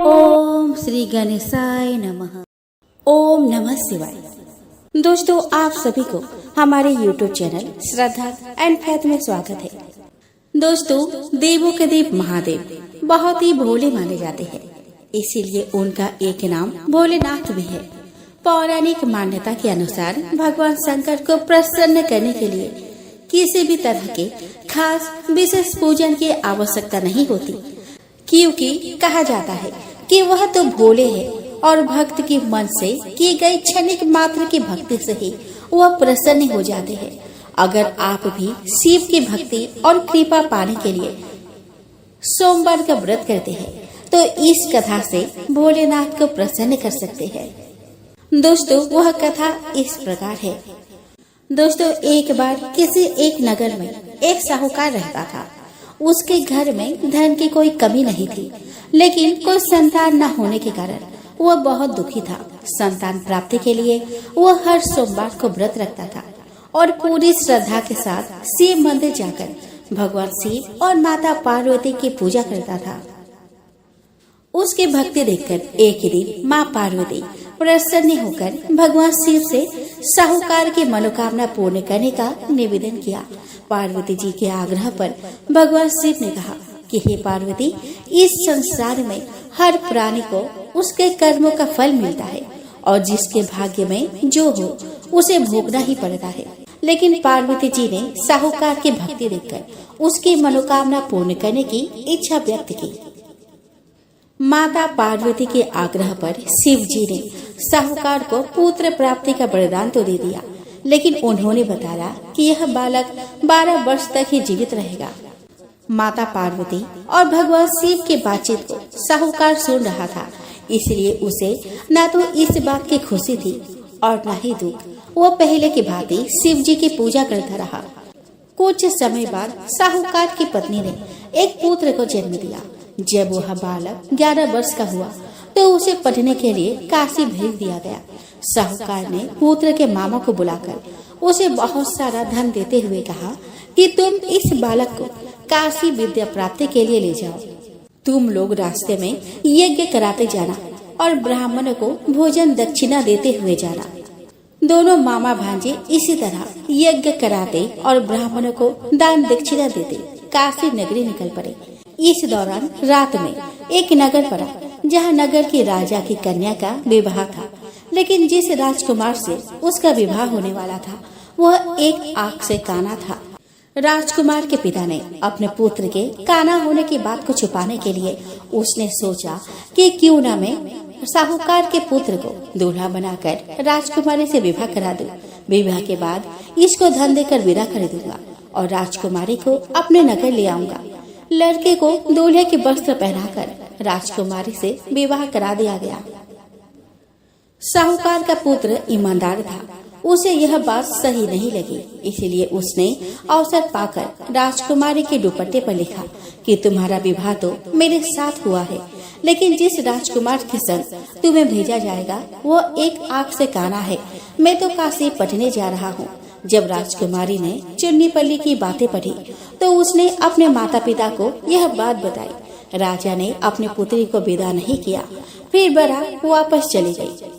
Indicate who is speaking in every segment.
Speaker 1: ओम श्री गणेशाय नमः। ओम नमः शिवाय। दोस्तों, आप सभी को हमारे YouTube channel Shraddha and faith में स्वागत है। दोस्तों, देवों के देव महादेव बहुत ही भोले माने जाते हैं, इसीलिए उनका एक नाम भोलेनाथ भी है। पौराणिक मान्यता के अनुसार भगवान शंकर को प्रसन्न करने के लिए किसी भी तरह के खास विशेष पूजन की आवश्यकता नहीं होती, क्योंकि कहा जाता है कि वह तो भोले है और भक्त के मन से की गई क्षणिक मात्र की भक्ति से ही वह प्रसन्न हो जाते हैं। अगर आप भी शिव की भक्ति और कृपा पाने के लिए सोमवार का व्रत करते हैं तो इस कथा से भोलेनाथ को प्रसन्न कर सकते हैं। दोस्तों, वह कथा इस प्रकार है। दोस्तों, एक बार किसी एक नगर में एक साहूकार रहता था। उसके घर में धन की कोई कमी नहीं थी, लेकिन कोई संतान न होने के कारण वह बहुत दुखी था। संतान प्राप्ति के लिए वह हर सोमवार को व्रत रखता था और पूरी श्रद्धा के साथ शिव मंदिर जाकर भगवान शिव और माता पार्वती की पूजा करता था। उसकी भक्ति देखकर एक दिन माँ पार्वती प्रसन्न होकर भगवान शिव से साहूकार की मनोकामना पूर्ण करने का निवेदन किया। पार्वती जी के आग्रह पर भगवान शिव ने कहा कि हे पार्वती, इस संसार में हर प्राणी को उसके कर्मों का फल मिलता है और जिसके भाग्य में जो हो उसे भोगना ही पड़ता है। लेकिन पार्वती जी ने साहूकार की भक्ति देखकर उसकी मनोकामना पूर्ण करने की इच्छा व्यक्त की। माता पार्वती के आग्रह पर शिव जी ने साहूकार को पुत्र प्राप्ति का वरदान तो दे दिया, लेकिन उन्होंने बताया कि यह बालक 12 वर्ष तक ही जीवित रहेगा। माता पार्वती और भगवान शिव की बातचीत को साहूकार सुन रहा था, इसलिए उसे न तो इस बात की खुशी थी और न ही दुख। वो पहले की भांति शिव जी की पूजा करता रहा। कुछ समय बाद साहूकार की पत्नी ने एक पुत्र को जन्म दिया। जब वह बालक 11 वर्ष का हुआ तो उसे पढ़ने के लिए काशी भेज दिया गया। साहूकार ने पुत्र के मामा को बुलाकर उसे बहुत सारा धन देते हुए कहा कि तुम इस बालक को काशी विद्या प्राप्ति के लिए ले जाओ। तुम लोग रास्ते में यज्ञ कराते जाना और ब्राह्मणों को भोजन दक्षिणा देते हुए जाना। दोनों मामा भांजे इसी तरह यज्ञ कराते और ब्राह्मणों को दान दक्षिणा देते काशी नगरी निकल पड़े। इस दौरान रात में एक नगर पड़ा जहाँ नगर के राजा की कन्या का विवाह था, लेकिन जिस राजकुमार से उसका विवाह होने वाला था वह एक आंख से काना था। राजकुमार के पिता ने अपने पुत्र के काना होने की बात को छुपाने के लिए उसने सोचा कि क्यों न मैं साहूकार के पुत्र को दूल्हा बनाकर राजकुमारी से विवाह करा दूं। विवाह के बाद इसको धन देकर विदा कर दूंगा और राजकुमारी को अपने नगर ले आऊंगा। लड़के को दूल्हे के वस्त्र पहनाकर राजकुमारी से विवाह करा दिया गया। साहूकार का पुत्र ईमानदार था। उसे यह बात सही नहीं लगी, इसलिए उसने अवसर पाकर राजकुमारी के दुपट्टे पर लिखा कि तुम्हारा विवाह तो मेरे साथ हुआ है, लेकिन जिस राजकुमार के संग तुम्हें भेजा जाएगा वो एक आंख से काना है। मैं तो काशी पढ़ने जा रहा हूँ। जब राजकुमारी ने चुन्नी पल्ली की बातें पढ़ी तो उसने अपने माता पिता को यह बात बताई। राजा ने अपनी पुत्री को विदा नहीं किया, फिर बारात वापस चली गई।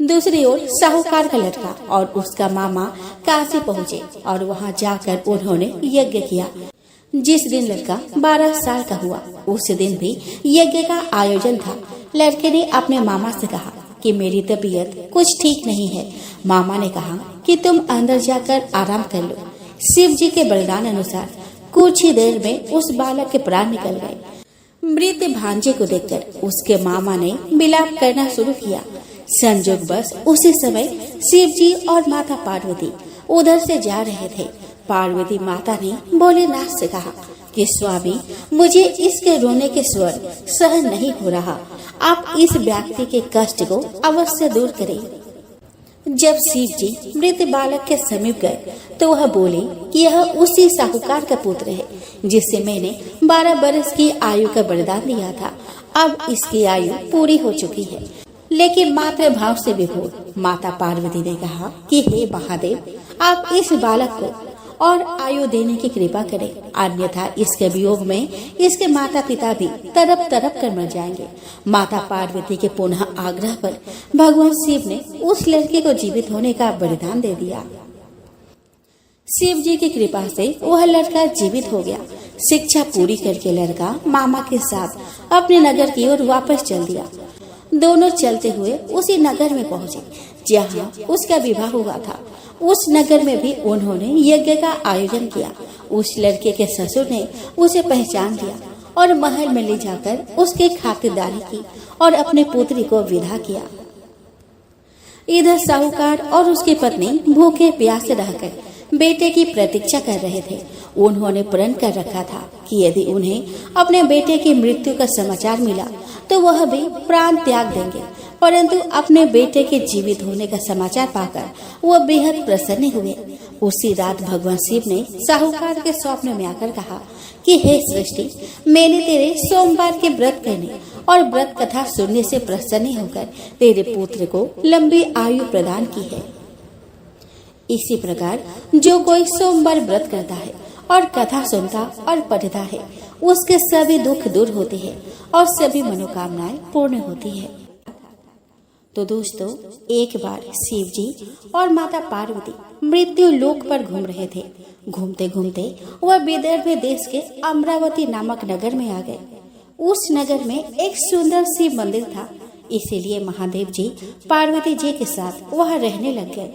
Speaker 1: दूसरी ओर साहूकार का लड़का और उसका मामा काशी पहुँचे और वहाँ जाकर उन्होंने यज्ञ किया। जिस दिन लड़का 12 साल का हुआ उस दिन भी यज्ञ का आयोजन था। लड़के ने अपने मामा से कहा कि मेरी तबीयत कुछ ठीक नहीं है। मामा ने कहा कि तुम अंदर जाकर आराम कर लो। शिव जी के वरदान अनुसार कुछ ही देर में उस बालक के प्राण निकल गए। मृत भांजे को देखकर उसके मामा ने विलाप करना शुरू किया। संजोगवश उसी समय शिव जी और माता पार्वती उधर से जा रहे थे। पार्वती माता ने भोलेनाथ से कहा कि स्वामी, मुझे इसके रोने के स्वर सहन नहीं हो रहा। आप इस व्यक्ति के कष्ट को अवश्य दूर करें। जब शिव जी मृत बालक के समीप गए तो वह बोले कि यह उसी साहूकार का पुत्र है जिससे मैंने 12 वर्ष की आयु का वरदान दिया था। अब इसकी आयु पूरी हो चुकी है। लेकिन मातृ भाव से विभोर माता पार्वती ने कहा कि हे महादेव, आप इस बालक को और आयु देने की कृपा करे, अन्यथा इसके वियोग में इसके माता पिता भी तड़प तड़प कर मर जाएंगे। माता पार्वती के पुनः आग्रह पर भगवान शिव ने उस लड़के को जीवित होने का वरदान दे दिया। शिव जी की कृपा से वह लड़का जीवित हो गया। शिक्षा पूरी करके लड़का मामा के साथ अपने नगर की ओर वापस चल दिया। दोनों चलते हुए उसी नगर में पहुँचे जहाँ उसका विवाह हुआ था। उस नगर में भी उन्होंने यज्ञ का आयोजन किया। उस लड़के के ससुर ने उसे पहचान लिया और महल में ले जाकर उसकी खातिरदारी की और अपने पुत्री को विदा किया। इधर साहूकार और उसकी पत्नी भूखे प्यासे रहकर बेटे की प्रतीक्षा कर रहे थे। उन्होंने प्रण कर रखा था कि यदि उन्हें अपने बेटे की मृत्यु का समाचार मिला तो वह भी प्राण त्याग देंगे, परंतु अपने बेटे के जीवित होने का समाचार पाकर वह बेहद प्रसन्न हुए। उसी रात भगवान शिव ने साहूकार के स्वप्न में आकर कहा कि हे सृष्टि, मैंने तेरे सोमवार के व्रत करने और व्रत कथा सुनने से प्रसन्न होकर तेरे पुत्र को लंबी आयु प्रदान की है। इसी प्रकार जो कोई सोमवार व्रत करता है और कथा सुनता और पढ़ता है, उसके सभी दुख दूर होते हैं और सभी मनोकामनाएं पूर्ण होती है। तो दोस्तों, एक बार शिव जी और माता पार्वती मृत्यु लोक पर घूम रहे थे। घूमते घूमते वह विदर्भ देश के अमरावती नामक नगर में आ गए। उस नगर में एक सुंदर शिव मंदिर था, इसीलिए महादेव जी पार्वती जी के साथ वह रहने लग गए।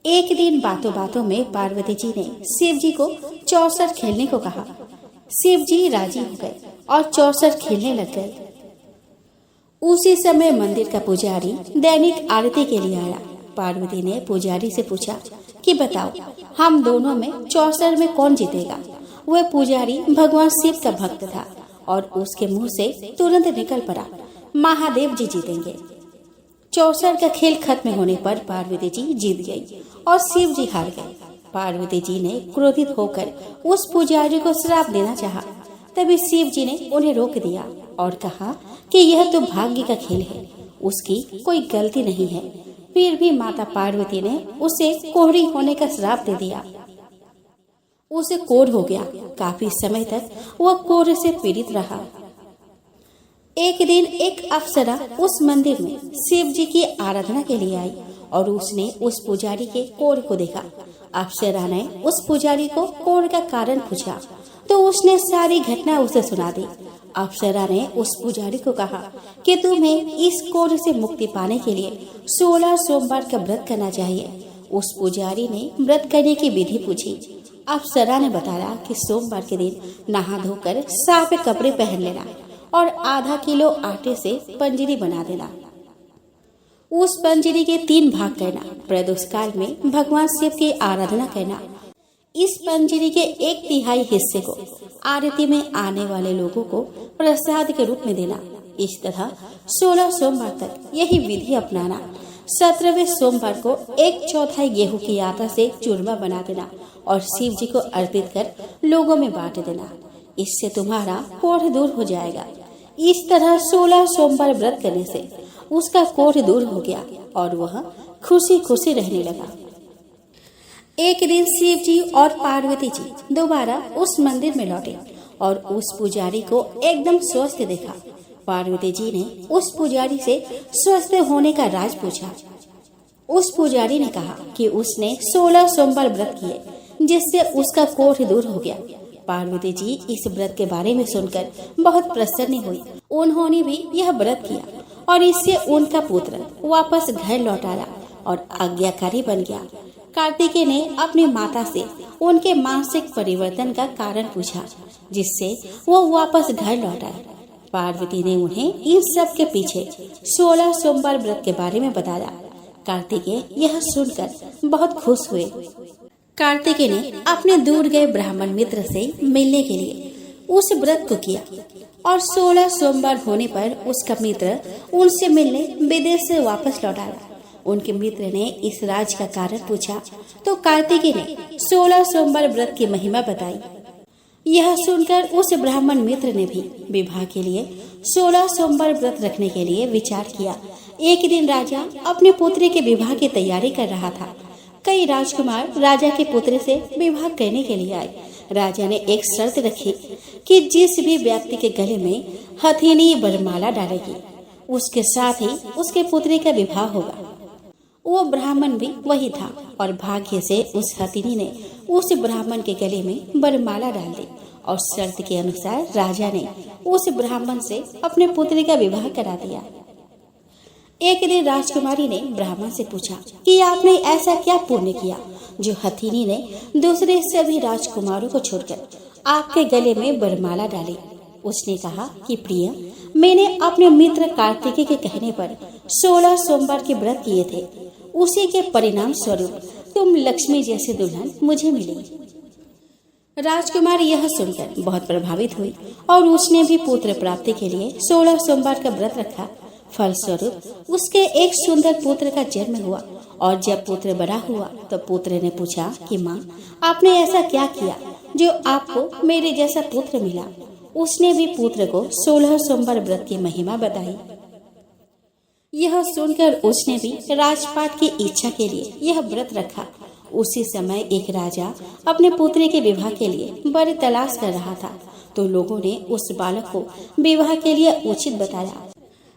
Speaker 1: एक दिन बातों बातों में पार्वती जी ने शिव जी को चौसर खेलने को कहा। शिव जी राजी हो गए और चौसर खेलने लग गए। उसी समय मंदिर का पुजारी दैनिक आरती के लिए आया। पार्वती ने पुजारी से पूछा कि बताओ, हम दोनों में चौसर में कौन जीतेगा। वह पुजारी भगवान शिव का भक्त था और उसके मुंह से तुरंत निकल पड़ा, महादेव जी जीतेंगे। चौसर का खेल खत्म होने पर पार्वती जी जीत गई और शिव जी हार गए। पार्वती जी ने क्रोधित होकर उस पुजारी को श्राप देना चाहा, तभी शिव जी ने उन्हें रोक दिया और कहा कि यह तो भाग्य का खेल है, उसकी कोई गलती नहीं है। फिर भी माता पार्वती ने उसे कोढ़ी होने का श्राप दे दिया। उसे कोढ़ हो गया। काफी समय तक वह कोढ़ से पीड़ित रहा। एक दिन एक अप्सरा उस मंदिर में शिव जी की आराधना के लिए आई और उसने उस पुजारी के कोढ़ को देखा। अप्सरा ने उस पुजारी को कोढ़ का कारण पूछा तो उसने सारी घटना उसे सुना दी। अप्सरा ने उस पुजारी को कहा कि तुम्हें इस कोढ़ से मुक्ति पाने के लिए 16 सोमवार का व्रत करना चाहिए। उस पुजारी ने व्रत करने की विधि पूछी। अप्सरा ने बताया कि सोमवार के दिन नहा धोकर साफ कपड़े पहन लेना और आधा किलो आटे से पंजरी बना देना। उस पंजरी के 3 भाग करना। प्रदोष काल में भगवान शिव की आराधना करना। इस पंजरी के 1/3 हिस्से को आरती में आने वाले लोगों को प्रसाद के रूप में देना। इस तरह 16 सोमवार तक यही विधि अपनाना। 17वें सोमवार को 1/4 गेहूं की आटा से चूरमा बना देना और शिव जी को अर्पित कर लोगों में बांट देना। इससे तुम्हारा कोढ़ दूर हो जाएगा। इस तरह 16 सोमवार व्रत करने से उसका कोढ़ दूर हो गया और वह खुशी खुशी रहने लगा। एक दिन शिव जी और पार्वती जी दोबारा उस मंदिर में लौटे और उस पुजारी को एकदम स्वस्थ देखा। पार्वती जी ने उस पुजारी से स्वस्थ होने का राज पूछा। उस पुजारी ने कहा कि उसने 16 सोमवार व्रत किए जिससे उसका कोढ़ दूर हो गया। पार्वती जी इस व्रत के बारे में सुनकर बहुत प्रसन्न हुई। उन्होंने भी यह व्रत किया और इससे उनका पुत्र वापस घर लौट आया और आज्ञाकारी बन गया। कार्तिकेय ने अपनी माता से उनके मानसिक परिवर्तन का कारण पूछा जिससे वो वापस घर लौट आए। पार्वती ने उन्हें इन सब के पीछे 16 सोमवार व्रत के बारे में बताया। कार्तिकेय यह सुनकर बहुत खुश हुए। कार्तिकेय ने अपने दूर गए ब्राह्मण मित्र से मिलने के लिए उस व्रत को किया और 16 सोमवार होने पर उसका मित्र उनसे मिलने विदेश से वापस लौट आया। उनके मित्र ने इस राज का कारण पूछा तो कार्तिकेय ने 16 सोमवार व्रत की महिमा बताई। यह सुनकर उस ब्राह्मण मित्र ने भी विवाह के लिए 16 सोमवार व्रत रखने के लिए विचार किया। एक दिन राजा अपने पुत्री के विवाह की तैयारी कर रहा था। कई राजकुमार राजा के पुत्र से विवाह करने के लिए आए। राजा ने एक शर्त रखी कि जिस भी व्यक्ति के गले में हथिनी वरमाला डालेगी, उसके साथ ही उसके पुत्री का विवाह होगा। वो ब्राह्मण भी वही था और भाग्य से उस हथिनी ने उस ब्राह्मण के गले में वरमाला डाल दी और शर्त के अनुसार राजा ने उस ब्राह्मण से अपने पुत्री का विवाह करा दिया। एक दिन राजकुमारी ने ब्राह्मण से पूछा कि आपने ऐसा क्या पुण्य किया जो हथिनी ने दूसरे सभी राजकुमारों को छोड़कर आपके गले में वरमाला डाली। उसने कहा कि प्रिय, मैंने अपने मित्र कार्तिकेय के कहने पर 16 सोमवार के व्रत किए थे। उसी के परिणाम स्वरूप तुम लक्ष्मी जैसी दुल्हन मुझे मिली। राजकुमारी यह सुनकर बहुत प्रभावित हुई और उसने भी पुत्र प्राप्ति के लिए 16 सोमवार का व्रत रखा। फलस्वरूप उसके एक सुंदर पुत्र का जन्म हुआ और जब पुत्र बड़ा हुआ तो पुत्र ने पूछा कि माँ, आपने ऐसा क्या किया जो आपको मेरे जैसा पुत्र मिला। उसने भी पुत्र को 16 सोमवार व्रत की महिमा बताई। यह सुनकर उसने भी राजपाट की इच्छा के लिए यह व्रत रखा। उसी समय एक राजा अपने पुत्र के विवाह के लिए वर तलाश कर रहा था, तो लोगों ने उस बालक को विवाह के लिए उचित बताया।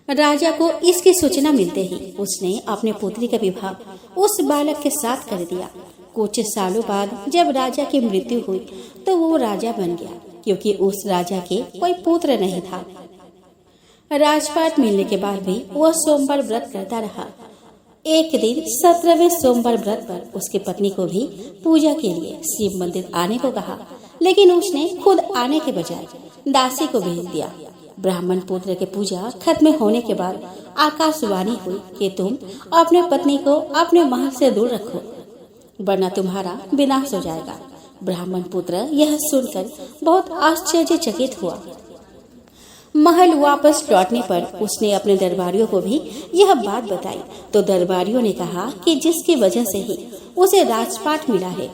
Speaker 1: राजा को इसकी सूचना मिलते ही उसने अपने पुत्री का विवाह उस बालक के साथ कर दिया। कुछ सालों बाद जब राजा की मृत्यु हुई तो वो राजा बन गया, क्योंकि उस राजा के कोई पुत्र नहीं था। राजपाट मिलने के बाद भी वह सोमवार व्रत करता रहा। एक दिन 17वें सोमवार व्रत पर उसकी पत्नी को भी पूजा के लिए शिव मंदिर आने को कहा, लेकिन उसने खुद आने के बजाय दासी को भेज दिया। ब्राह्मण पुत्र के पूजा खत्म होने के बाद आकाशवाणी हुई कि तुम अपने पत्नी को अपने महल से दूर रखो, वरना तुम्हारा विनाश हो जाएगा। ब्राह्मण पुत्र यह सुनकर बहुत आश्चर्यचकित हुआ। महल वापस लौटने पर उसने अपने दरबारियों को भी यह बात बताई, तो दरबारियों ने कहा कि जिसकी वजह से ही उसे राजपाट मिला है,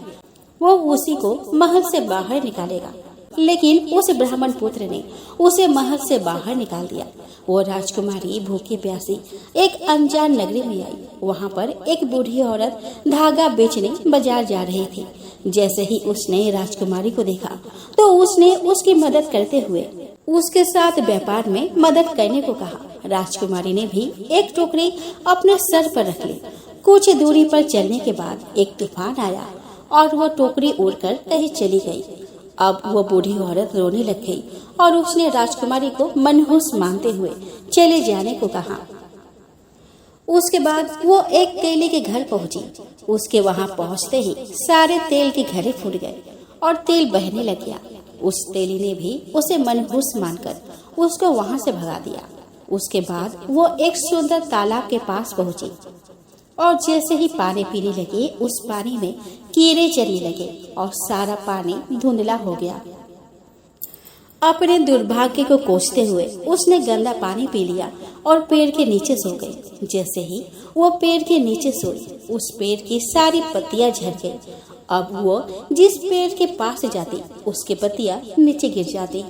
Speaker 1: वो उसी को महल से बाहर निकालेगा। लेकिन उस ब्राह्मण पुत्र ने उसे महल से बाहर निकाल दिया। वो राजकुमारी भूखी प्यासी एक अनजान नगरी में आई। वहाँ पर एक बूढ़ी औरत धागा बेचने बाजार जा रही थी। जैसे ही उसने राजकुमारी को देखा तो उसने उसकी मदद करते हुए उसके साथ व्यापार में मदद करने को कहा। राजकुमारी ने भी एक टोकरी अपने सर पर रख ली। कुछ दूरी पर चलने के बाद एक तूफान आया और वह टोकरी उड़कर कहीं चली गई। अब वो बूढ़ी औरत रोने लग गई और उसने राजकुमारी को मनहूस मानते हुए चले जाने को कहा। उसके बाद वो एक तेली के घर पहुंची। उसके वहां पहुंचते ही सारे तेल के घड़े फूट गए और तेल बहने लग गया। उस तेली ने भी उसे मनहूस मानकर उसको वहां से भगा दिया। उसके बाद वो एक सुंदर तालाब के पास पहुंची और जैसे ही पानी पीने लगे, उस पानी में कीड़े चलने लगे और सारा पानी धुंधला हो गया। अपने दुर्भाग्य को कोसते हुए उसने गंदा पानी पी लिया और पेड़ के नीचे सो गई। जैसे ही वो पेड़ के नीचे सोई, उस पेड़ की सारी पत्तियां झड़ गई। अब वो जिस पेड़ के पास जाती, उसकी पत्तियां नीचे गिर जाती।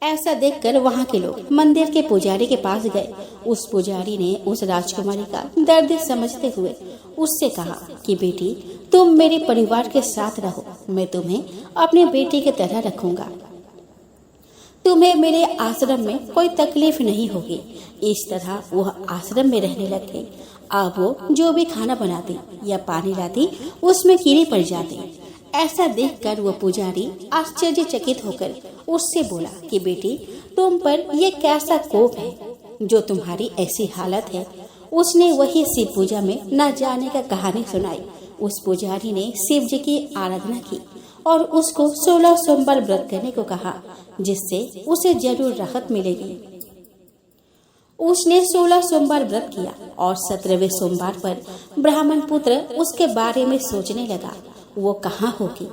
Speaker 1: ऐसा देखकर वहाँ के लोग मंदिर के पुजारी के पास गए। उस पुजारी ने उस राजकुमारी का दर्द समझते हुए उससे कहा कि बेटी, तुम मेरे परिवार के साथ रहो, मैं तुम्हें अपने बेटे की तरह रखूंगा। तुम्हें मेरे आश्रम में कोई तकलीफ नहीं होगी। इस तरह वह आश्रम में रहने लग गई। अब वो जो भी खाना बनाती या पानी लाती, उसमें कीड़े पड़ जाते। ऐसा देखकर वो पुजारी आश्चर्यचकित होकर उससे बोला कि बेटी, तुम पर ये कैसा कोप है जो तुम्हारी ऐसी हालत है। उसने वही शिव पूजा में न जाने का कहानी सुनाई। उस पुजारी ने शिव जी की आराधना की और उसको 16 सोमवार व्रत करने को कहा, जिससे उसे जरूर राहत मिलेगी। उसने 16 सोमवार व्रत किया और 17वें सोमवार पर ब्राह्मण पुत्र उसके बारे में सोचने लगा, वो कहाँ होगी,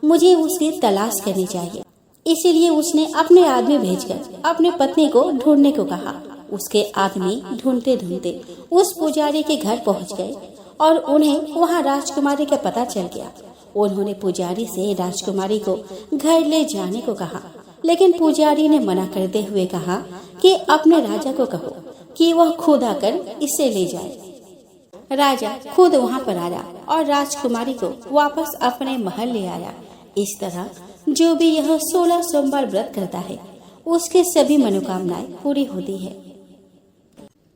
Speaker 1: मुझे उसकी तलाश करनी चाहिए। इसीलिए उसने अपने आदमी भेजकर अपने पत्नी को ढूंढने को कहा। उसके आदमी ढूंढते ढूंढते उस पुजारी के घर पहुंच गए और उन्हें वहां राजकुमारी का पता चल गया। उन्होंने पुजारी से राजकुमारी को घर ले जाने को कहा, लेकिन पुजारी ने मना करते हुए कहा कि अपने राजा को कहो कि वह खुद आकर इसे ले जाए। राजा खुद वहाँ पर आया और राजकुमारी को वापस अपने महल ले आया। इस तरह जो भी यह 16 सोमवार व्रत करता है उसके सभी मनोकामनाएं पूरी होती है।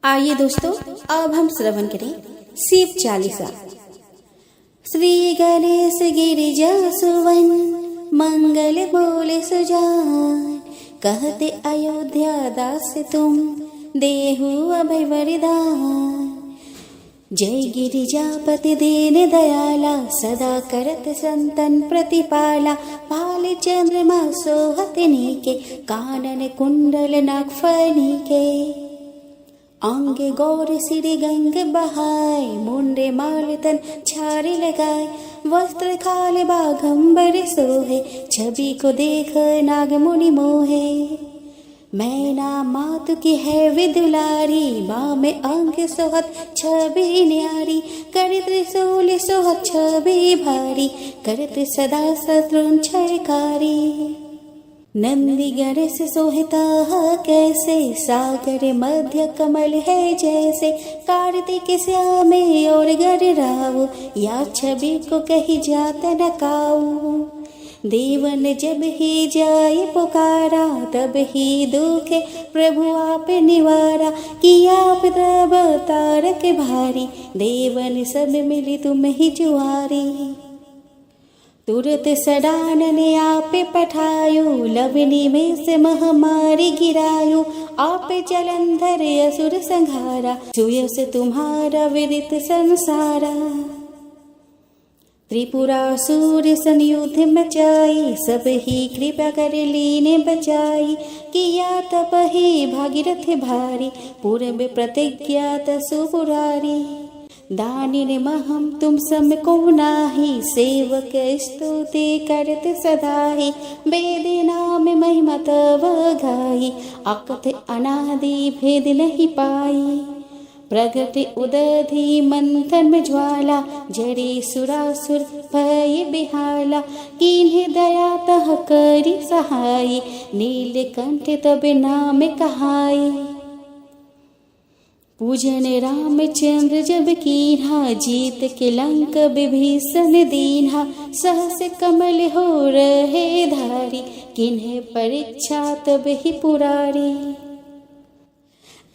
Speaker 1: आइए दोस्तों, अब हम श्रवण करें शिव चालीसा। श्री गणेश गिरिजा सुवन मंगल बोले सुजान, कहते अयोध्या दास तुम देहु अभय वरदान। जय गिरिजापति दीन दयाला, सदा करत संतन प्रतिपाला। भाल चंद्रमा सोहत नीके, कानन कुंडल नागफनी के। अंगे गौर सिर गंग बहाय, मुंडे माल तन छारे लगाए। वस्त्र खाल बाघंबर सोहे, छवि को देख नाग मुनि मोहे। मैना मातु की है विदुलारी, माँ में अंग सोहत छवि न्यारी। कर त्रिशूल सोहत छवि भारी, करत सदा शत्रुन छयकारी। नंदी गणेश सोहता कैसे, सागर मध्य कमल है जैसे। कार्तिक श्यामे और गरुड़ाऊ, या छवि को कही जात न काऊ। देवन जब ही जाए पुकारा, तब ही दुखे प्रभु आप निवारा। किया आप तब तारक भारी, देवन सब मिली तुम ही जुआरी। तुरत सडानन आप पठायो, लवनी में से महामारी गिरायो। आप जलंधर असुर संहारा, सुयस तुम्हारा विदित संसारा। त्रिपुरासुर संयुद्ध मचाई, सब ही कृपा कर लीने बचाई। किया तप ही भागीरथ भारी, पूर्व प्रतिज्ञात सुपुरारी। दानिन महम तुम सम को नाही, सेवक स्तुति करत सदाहि। वेद नाम महिमा तव गाई, अकथ अनादि भेद नहीं पाई। प्रगति उदधि मंथन में ज्वाला, जड़ी सुरासुर भय बिहाला। किन्हीं दया तह करी सहाय, नीलकंठ तब नाम कहाई। पूजन रामचंद्र जब कीन्हा, जीत के लंक विभीषण दीन्हा। सहस कमल हो रहे धारी, किन्हें परीक्षा तब ही पुरारी।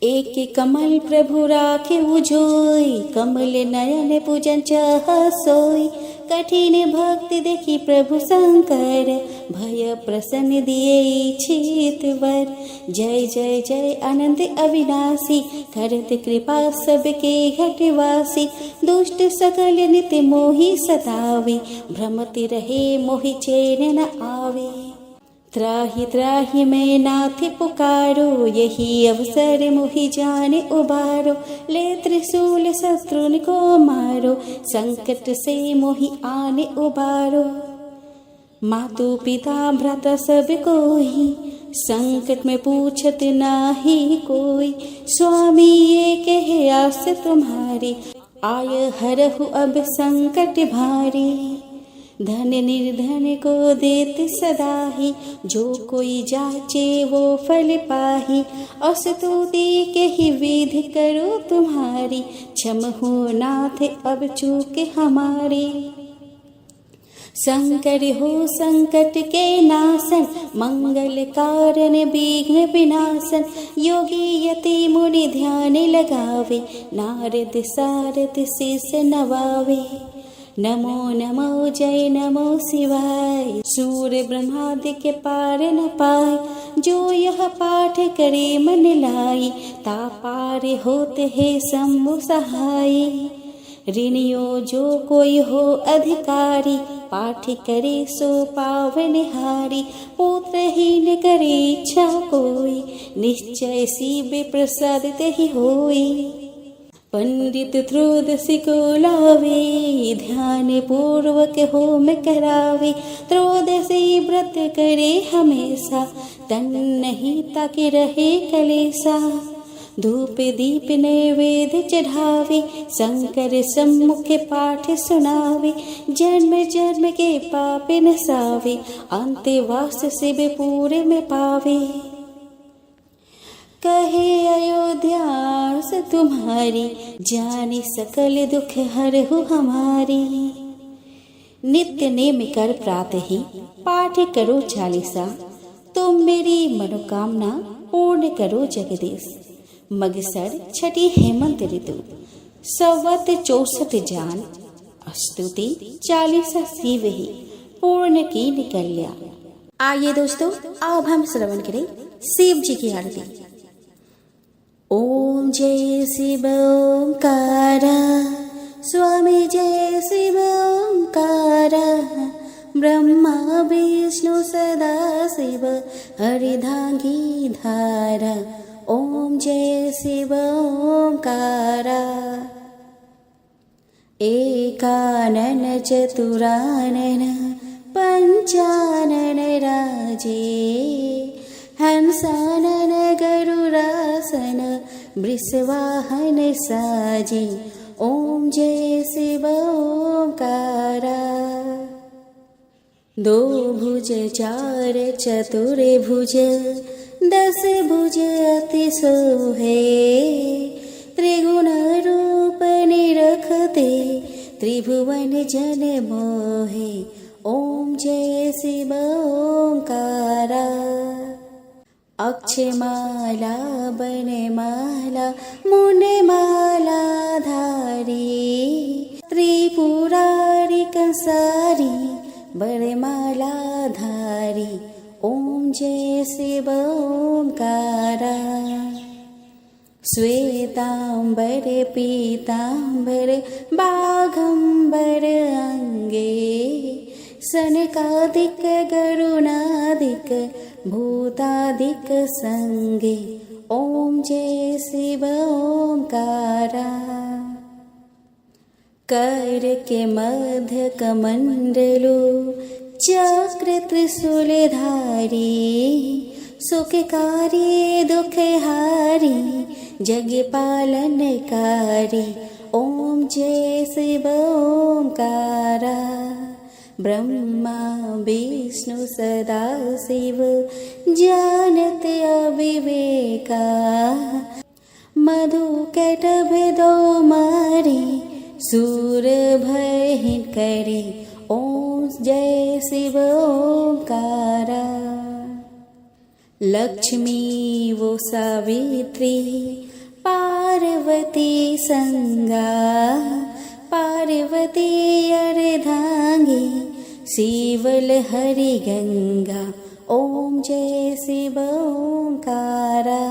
Speaker 1: एक कमल प्रभु राखे उजोई, कमल नयन पूजन चाह सोई। कठिन भक्ति देखी प्रभु शंकर, भय प्रसन्न दिए इच्छित वर। जय जय जय अनंत अविनाशी, करत कृपा सबके घटवासी। दुष्ट सकल नित मोहि सतावे, भ्रमति रहे मोहि चैन न आवे। त्राहि त्राहि मैं नाथ पुकारो, यही अवसर मोहि जाने उबारो। ले त्रिशूल शत्रुन को मारो, संकट से मोहि आने उबारो। मातु पिता भ्राता सब कोई, संकट में पूछत नाही कोई। स्वामी ये कहे आस तुम्हारी, आय हरहु अब संकट भारी। धन निर्धन को देते सदाही, जो कोई जाचे वो फल पाही। अस्तुति के ही विधि करो तुम्हारी, क्षम हो नाथ अब चूक हमारी। शंकर हो संकट के नाशन, मंगल कारण विघ्न विनाशन। योगी यति मुनि ध्यान लगावे, नारद सारद शीस नवावे। नमो नमो जय नमो शिवाय, सूर्य ब्रह्मादि के पार न पाए। जो यह पाठ करे मन लाई, ता पार होते है शंभु सहाय। ऋणियो जो कोई हो अधिकारी, पाठ करे सो पावन हारी। पुत्रहीन करे इच्छा कोई, निश्चय शिव प्रसाद ही होई। पंडित त्रयोदशी को लावे, ध्यान पूर्वक होम करावे। त्रयोदशी व्रत करे हमेशा, तन नहीं ताकि रहे कलेसा। धूप दीप नैवेद्य चढ़ावे, शंकर सम्मुख पाठ सुनावे। जन्म जन्म के पाप नसावे, अंत्यवास शिव पूरे में पावे। कहे अयोध्यास तुम्हारी, जाने सकल दुख हरहु हमारी। नित्य नेम कर प्रातः ही पाठ करो चालीसा, तुम मेरी मनोकामना पूर्ण करो जगदीश। मगसर छठी हेमंत ऋतु, संवत 64 जान, स्तुति चालीसा शिव ही पूर्ण की निकल्या। आइए दोस्तों, अब हम श्रवण करें शिव जी की आरती। ओम जय शिव ओंकार, स्वामी जय शिव ओंकार, ब्रह्मा विष्णु सदा शिव हरिधांगी धारा। ओम जय शिव ओंकार। एकानन चतुरानन पंचानन राजे, हंसानन गरुरासन वृषवाहन साजे। ओम जय शिव ओंकारा। दो भुज चार चतुर भुज, 10 भुज अति सोहे, त्रिगुण रूप निरखते त्रिभुवन जन मोहे। ओम जय शिव ओंकारा। अक्षमाला बनमाला मुंडमाला धारी, त्रिपुरारी कंसारी बरमाला धारी। ओम जय शिव ओंकारा। श्वेतांबर पीतांबर बाघंबर अंगे, सनकादिक गरुणादिक भूतादिक संगे। ओम जय शिव ओंकारा। कर के मध्य कमंडलो, चक्र त्रिशूलधारी, सुखकारी दुखहारी जग पालनकारी। ओम जय शिव ओंकारा। ब्रह्मा विष्णु सदा शिव जानत अविवेका, मधु कैटभ दो मारी सूर भय करे। ओम जय शिव ओंकारा। लक्ष्मी वो सावित्री पार्वती संगा, पार्वती अर्धांगी शिवल हरि गंगा। ओम जय शिव ओंकारा।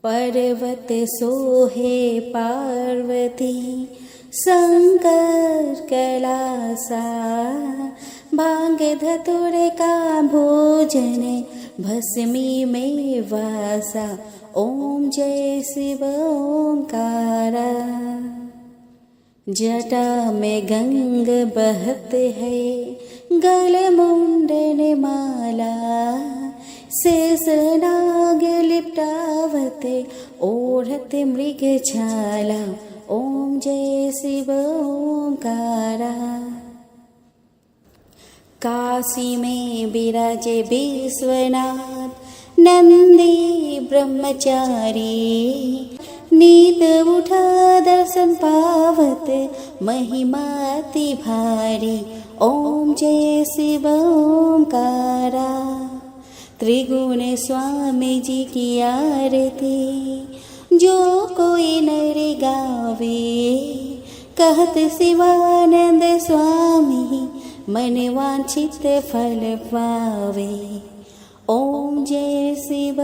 Speaker 1: पर्वत सोहे पार्वती शंकर कैलासा, भांग धतुर का भोजन भस्मी में वासा। ओम जय शिव ओंकारा। जटा में गंग बहत है, गल मुंडन माला, शेष नाग लिपटावत ओढ़त मृग छाला। ओम जय शिव ओंकारा। काशी में विराजे विश्वनाथ नंदी ब्रह्मचारी, नीत उठा दर्शन पावत महिमाति भारी। ओम जय शिव ओंकारा। त्रिगुण स्वामी जी की आरती, जो कोई नर गावे, कहत शिवानंद स्वामी मन वांछित फल पावे। ओम जय शिव